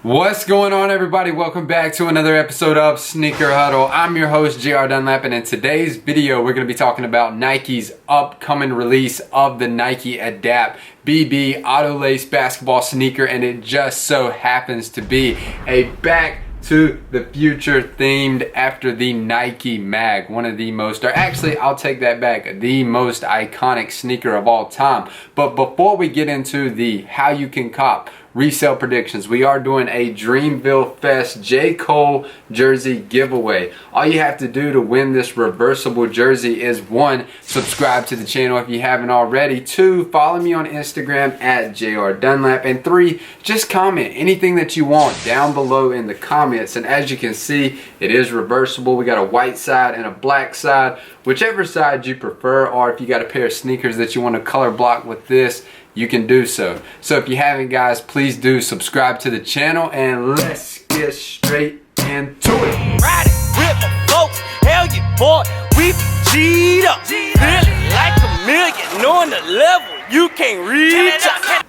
What's going on, everybody? Welcome back to another episode of Sneaker Huddle. I'm your host, JR Dunlap, and in today's video we're going to be talking about Nike's upcoming release of the Nike Adapt BB Auto Lace basketball sneaker, and it just so happens to be a Back to the Future themed after the Nike Mag, one of the most, or actually I'll take that back, the most iconic sneaker of all time. But before we get into the how you can cop resale predictions, we are doing a Dreamville Fest J. Cole jersey giveaway. All you have to do to win this reversible jersey is 1, subscribe to the channel if you haven't already, 2, follow me on Instagram at JR Dunlap, and 3, just comment anything that you want down below in the comments. And as you can see, it is reversible. We got a white side and a black side, whichever side you prefer, or if you got a pair of sneakers that you want to color block with this, you can do so. So if you haven't, guys, please do subscribe to the channel, and let's get straight into it. Ride it with my folks, hell yeah, boy, we G'd up, feeling like a million, knowing the level you can't reach.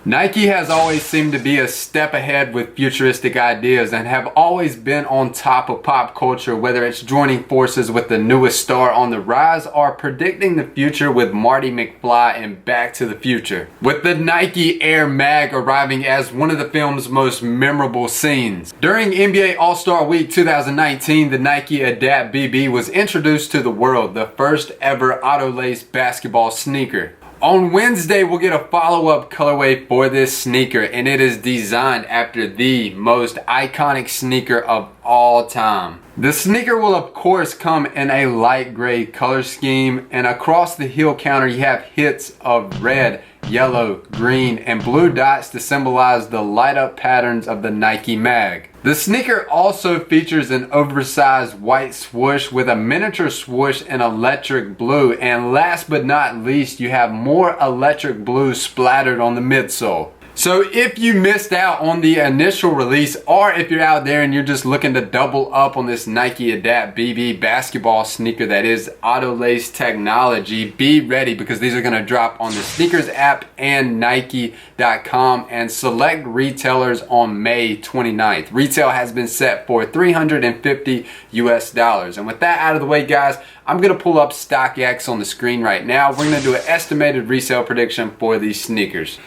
Nike has always seemed to be a step ahead with futuristic ideas and have always been on top of pop culture, whether it's joining forces with the newest star on the rise or predicting the future with Marty McFly and Back to the Future, with the Nike Air Mag arriving as one of the film's most memorable scenes. During NBA All-Star Week 2019, the Nike Adapt BB was introduced to the world, the first ever auto lace basketball sneaker. On Wednesday, we'll get a follow-up colorway for this sneaker, and it is designed after the most iconic sneaker of all time. The sneaker will of course come in a light gray color scheme, and across the heel counter you have hits of red, yellow, green, and blue dots to symbolize the light up patterns of the Nike Mag. The sneaker also features an oversized white swoosh with a miniature swoosh in electric blue, and last but not least, you have more electric blue splattered on the midsole. So if you missed out on the initial release, or if you're out there and you're just looking to double up on this Nike Adapt BB basketball sneaker that is auto lace technology, be ready, because these are going to drop on the sneakers app and Nike.com and select retailers on May 29th. Retail has been set for $350 US. And with that out of the way, guys, I'm going to pull up StockX on the screen right now. We're going to do an estimated resale prediction for these sneakers.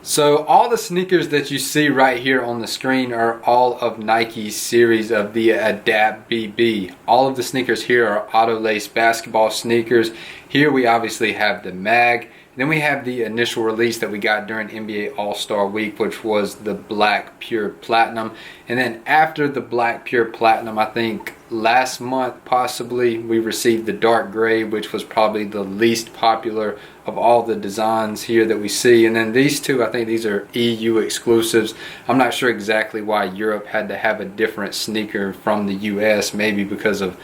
So all the sneakers that you see right here on the screen are all of Nike's series of the Adapt BB. All of the sneakers here are auto lace basketball sneakers. Here we obviously have the Mag. Then we have the initial release that we got during NBA All-Star Week, which was the Black Pure Platinum. And then after the Black Pure Platinum, I think last month possibly, we received the Dark Gray, which was probably the least popular of all the designs here that we see. And then these two, I think these are EU exclusives. I'm not sure exactly why Europe had to have a different sneaker from the US, maybe because of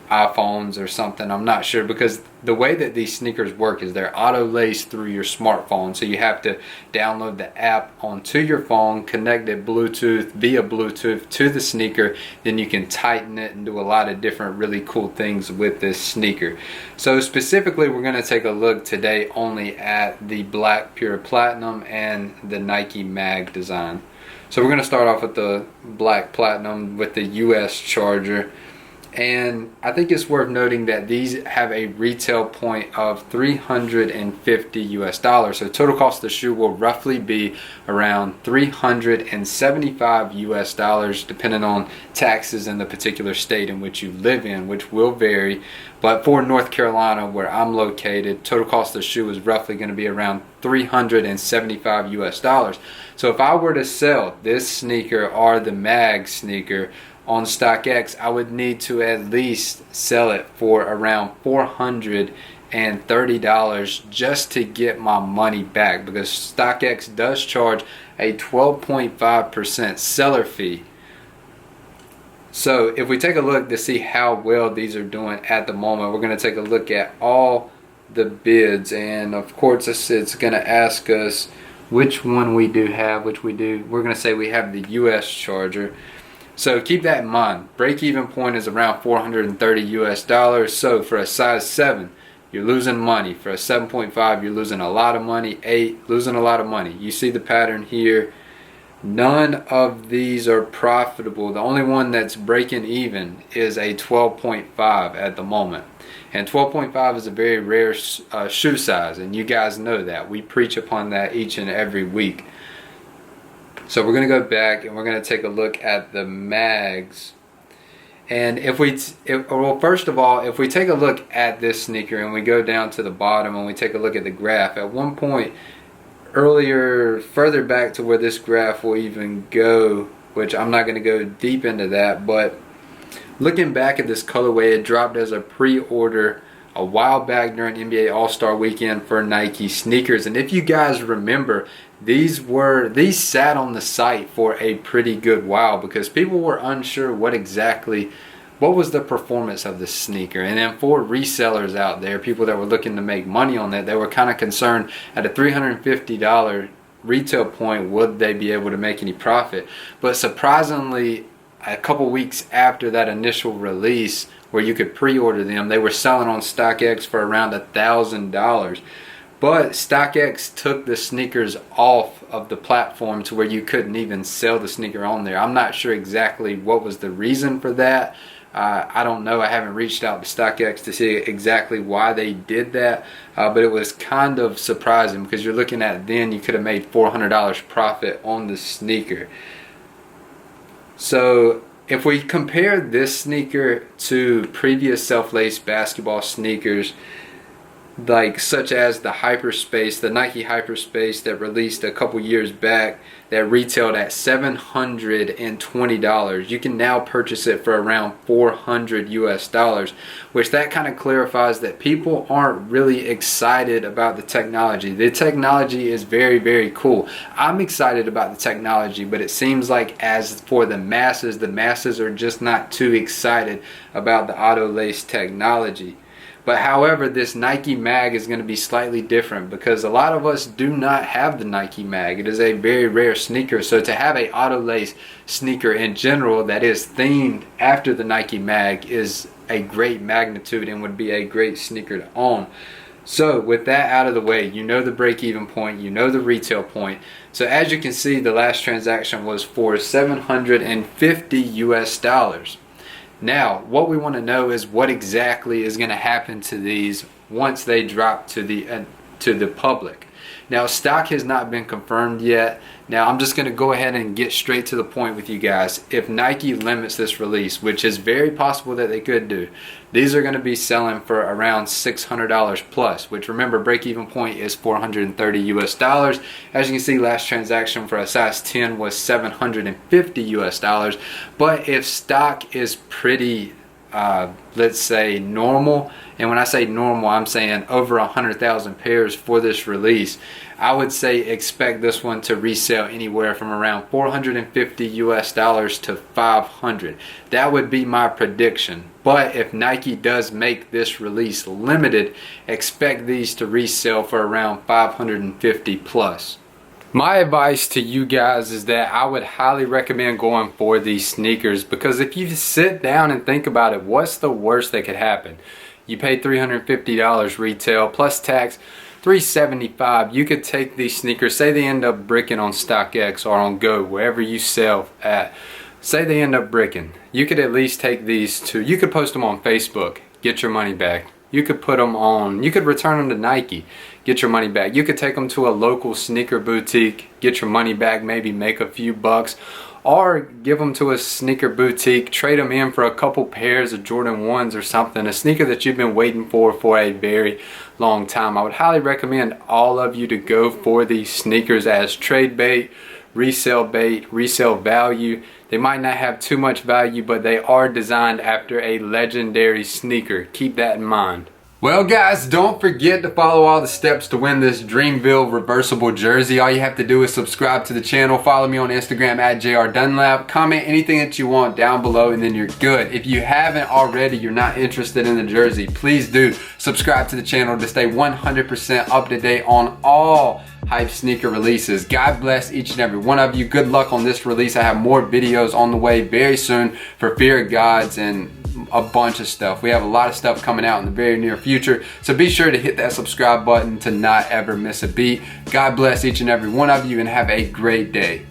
iPhones or something. I'm not sure, because the way that these sneakers work is they're auto laced through your smartphone, so you have to download the app onto your phone, connect it Bluetooth via Bluetooth to the sneaker, then you can tighten it and do a lot of different really cool things with this sneaker. So specifically, we're going to take a look today only at the Black Pure Platinum and the Nike Mag design. So we're going to start off with the Black Platinum with the US charger. And I think it's worth noting that these have a retail point of $350 US. So total cost of the shoe will roughly be around $375 US, depending on taxes in the particular state in which you live in, which will vary. But for North Carolina, where I'm located, total cost of the shoe is roughly going to be around $375 US. So if I were to sell this sneaker or the Mag sneaker on StockX, I would need to at least sell it for around $430 just to get my money back, because StockX does charge a 12.5% seller fee. So if we take a look to see how well these are doing at the moment, we're going to take a look at all the bids, and of course it's going to ask us which one we do have, which we do. We're going to say we have the US charger. So keep that in mind. Break-even point is around $430 US. So for a size 7, you're losing money. For a 7.5, you're losing a lot of money. 8, losing a lot of money. You see the pattern here. None of these are profitable. The only one that's breaking even is a 12.5 at the moment. And 12.5 is a very rare shoe size, and you guys know that. We preach upon that each and every week. So we're going to go back and we're going to take a look at the mags. And well, first of all, if we take a look at this sneaker and we go down to the bottom and we take a look at the graph, at one point earlier, further back to where this graph will even go, which I'm not going to go deep into that, but looking back at this colorway, it dropped as a pre-order a while back during NBA All-Star Weekend for Nike sneakers. And if you guys remember, these sat on the site for a pretty good while because people were unsure what was the performance of this sneaker. And then for resellers out there, people that were looking to make money on that, they were kind of concerned at a $350 retail point, would they be able to make any profit? But surprisingly, a couple weeks after that initial release where you could pre-order them, they were selling on StockX for around $1,000. But StockX took the sneakers off of the platform to where you couldn't even sell the sneaker on there. I'm not sure exactly what was the reason for that. I don't know. I haven't reached out to StockX to see exactly why they did that. But it was kind of surprising because you're looking at then you could have made $400 profit on the sneaker. So if we compare this sneaker to previous self-lace basketball sneakers, like such as the Hyperspace, the Nike Hyperspace that released a couple years back that retailed at $720, you can now purchase it for around $400 US, which that kind of clarifies that people aren't really excited about the technology. The technology is very, very cool. I'm excited about the technology, but it seems like as for the masses are just not too excited about the auto lace technology. But however, this Nike mag is going to be slightly different because a lot of us do not have the Nike mag. It is a very rare sneaker. So to have a auto lace sneaker in general that is themed after the Nike mag is a great magnitude and would be a great sneaker to own. So with that out of the way, you know the break-even point, you know the retail point. So as you can see, the last transaction was for $750 US. Now, what we want to know is what exactly is going to happen to these once they drop to the public. Now, stock has not been confirmed yet. Now, I'm just going to go ahead and get straight to the point with you guys. If Nike limits this release, which is very possible that they could do, these are going to be selling for around $600 plus, which remember, break-even point is $430 US. As you can see, last transaction for a size 10 was $750 US. But if stock is pretty, let's say normal, and when I say normal, I'm saying over 100,000 pairs for this release, I would say expect this one to resell anywhere from around $450 US to $500. That would be my prediction. But if Nike does make this release limited, expect these to resell for around $550 plus. My advice to you guys is that I would highly recommend going for these sneakers because if you sit down and think about it, what's the worst that could happen? You pay $350 retail plus tax, $375. You could take these sneakers, say they end up bricking on StockX or on Go, wherever you sell at. Say they end up bricking. You could at least take these to, you could post them on Facebook, get your money back. You could put them on, you could return them to Nike, get your money back. You could take them to a local sneaker boutique, get your money back, maybe make a few bucks. Or give them to a sneaker boutique, trade them in for a couple pairs of Jordan 1s or something, a sneaker that you've been waiting for a very long time. I would highly recommend all of you to go for these sneakers as trade bait, resale value. They might not have too much value, but they are designed after a legendary sneaker. Keep that in mind. Well guys, don't forget to follow all the steps to win this Dreamville reversible jersey. All you have to do is subscribe to the channel, follow me on Instagram at JRDunlap, comment anything that you want down below, and then you're good. If you haven't already, you're not interested in the jersey, please do subscribe to the channel to stay 100% up to date on all hype sneaker releases. God bless each and every one of you. Good luck on this release. I have more videos on the way very soon for Fear of Gods and a bunch of stuff. We have a lot of stuff coming out in the very near future, so be sure to hit that subscribe button to not ever miss a beat. God bless each and every one of you and have a great day.